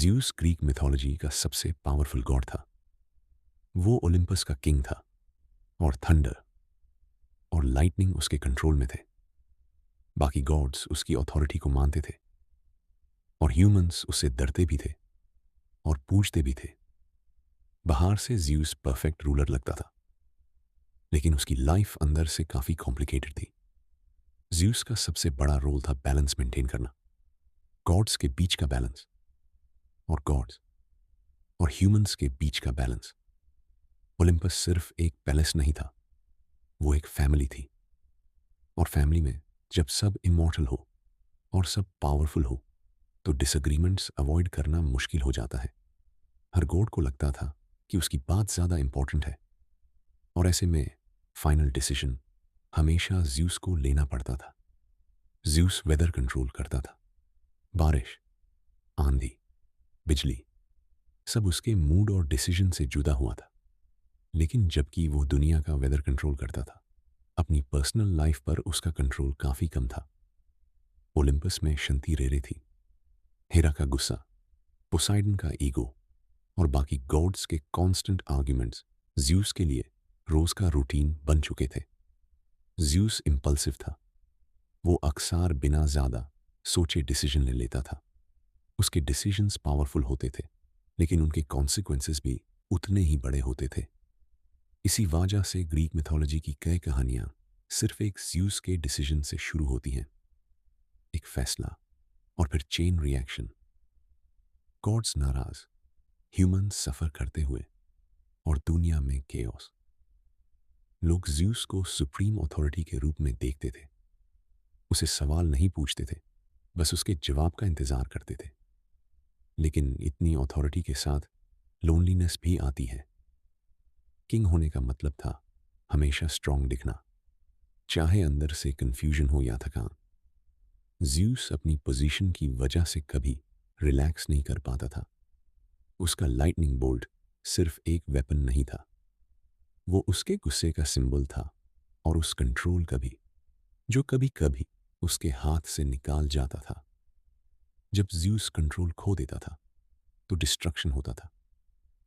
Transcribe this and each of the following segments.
Zeus Greek mythology का सबसे powerful God था। वो ओलिम्पस का किंग था और थंडर और लाइटनिंग उसके कंट्रोल में थे। बाकी गॉड्स उसकी अथॉरिटी को मानते थे और ह्यूमंस उससे डरते भी थे और पूजते भी थे। बाहर से ज़्यूस परफेक्ट रूलर लगता था, लेकिन उसकी लाइफ अंदर से काफ़ी कॉम्प्लिकेटेड थी। ज़्यूस का सबसे बड़ा रोल था बैलेंस मेंटेन करना, गॉड्स के बीच का बैलेंस और गॉड्स और ह्यूमंस के बीच का बैलेंस। ओलिम्पस सिर्फ एक पैलेस नहीं था, वो एक फैमिली थी। और फैमिली में जब सब इमॉर्टल हो और सब पावरफुल हो तो डिसएग्रीमेंट्स अवॉइड करना मुश्किल हो जाता है। हर गॉड को लगता था कि उसकी बात ज़्यादा इंपॉर्टेंट है और ऐसे में फाइनल डिसीजन हमेशा ज़्यूस को लेना पड़ता था। ज़्यूस वेदर कंट्रोल करता था। बारिश, आंधी, बिजली सब उसके मूड और डिसीजन से जुदा हुआ था। लेकिन जबकि वो दुनिया का वेदर कंट्रोल करता था, अपनी पर्सनल लाइफ पर उसका कंट्रोल काफ़ी कम था। ओलिम्पस में शंति रेरे थी, हेरा का गुस्सा, पोसाइडन का ईगो और बाकी गॉड्स के कांस्टेंट आर्ग्यूमेंट्स ज़्यूस के लिए रोज का रूटीन बन चुके थे। ज़्यूस इंपल्सिव था। वो अक्सर बिना ज़्यादा सोचे डिसीजन ले लेता था। उसके डिसीजंस पावरफुल होते थे, लेकिन उनके कॉन्सिक्वेंसेस भी उतने ही बड़े होते थे। इसी वजह से ग्रीक मिथोलॉजी की कई कहानियां सिर्फ एक ज़्यूस के डिसीजन से शुरू होती हैं। एक फैसला और फिर चेन रिएक्शन, गॉड्स नाराज, ह्यूमंस सफर करते हुए और दुनिया में केओस। लोग ज़्यूस को सुप्रीम अथॉरिटी के रूप में देखते थे। उसे सवाल नहीं पूछते थे, बस उसके जवाब का इंतजार करते थे। लेकिन इतनी अथॉरिटी के साथ लोनलीनेस भी आती है। किंग होने का मतलब था हमेशा स्ट्रांग दिखना, चाहे अंदर से कंफ्यूजन हो या थकान। ज़्यूस अपनी पोजीशन की वजह से कभी रिलैक्स नहीं कर पाता था। उसका लाइटनिंग बोल्ट सिर्फ एक वेपन नहीं था, वो उसके गुस्से का सिंबल था और उस कंट्रोल का भी, जो कभी कभी उसके हाथ से निकाल जाता था। जब ज़्यूस कंट्रोल खो देता था तो डिस्ट्रक्शन होता था।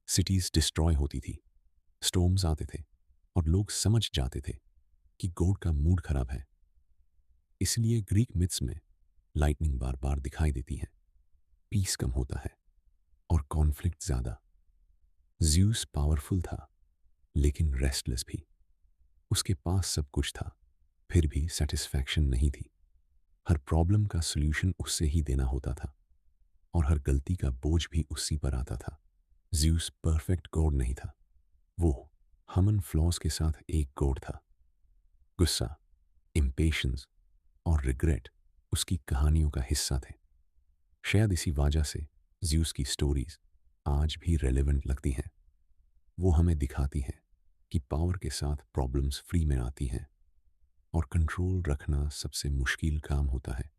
सिटीज डिस्ट्रॉय होती थी, स्टॉर्म्स आते थे और लोग समझ जाते थे कि गॉड का मूड खराब है। इसलिए ग्रीक मिथ्स में लाइटनिंग बार बार दिखाई देती है, पीस कम होता है और कॉन्फ्लिक्ट ज्यादा। ज़्यूस पावरफुल था, लेकिन रेस्टलेस भी। उसके पास सब कुछ था, फिर भी सेटिस्फैक्शन नहीं थी। हर प्रॉब्लम का सॉल्यूशन उससे ही देना होता था और हर गलती का बोझ भी उसी पर आता था। ज़्यूस परफेक्ट गॉड नहीं था, वो हमन फ्लॉज के साथ एक गॉड था। गुस्सा, इम्पेशंस और रिग्रेट उसकी कहानियों का हिस्सा थे। शायद इसी वजह से ज़्यूस की स्टोरीज आज भी रेलेवेंट लगती हैं। वो हमें दिखाती हैं कि पावर के साथ प्रॉब्लम्स फ्री में आती हैं और कंट्रोल रखना सबसे मुश्किल काम होता है।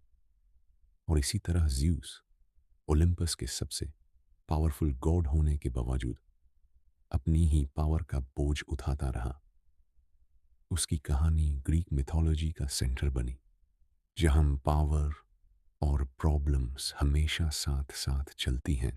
और इसी तरह ज़्यूस ओलिम्पस के सबसे पावरफुल गॉड होने के बावजूद अपनी ही पावर का बोझ उठाता रहा। उसकी कहानी ग्रीक मिथोलॉजी का सेंटर बनी, जहां पावर और प्रॉब्लम्स हमेशा साथ साथ चलती हैं।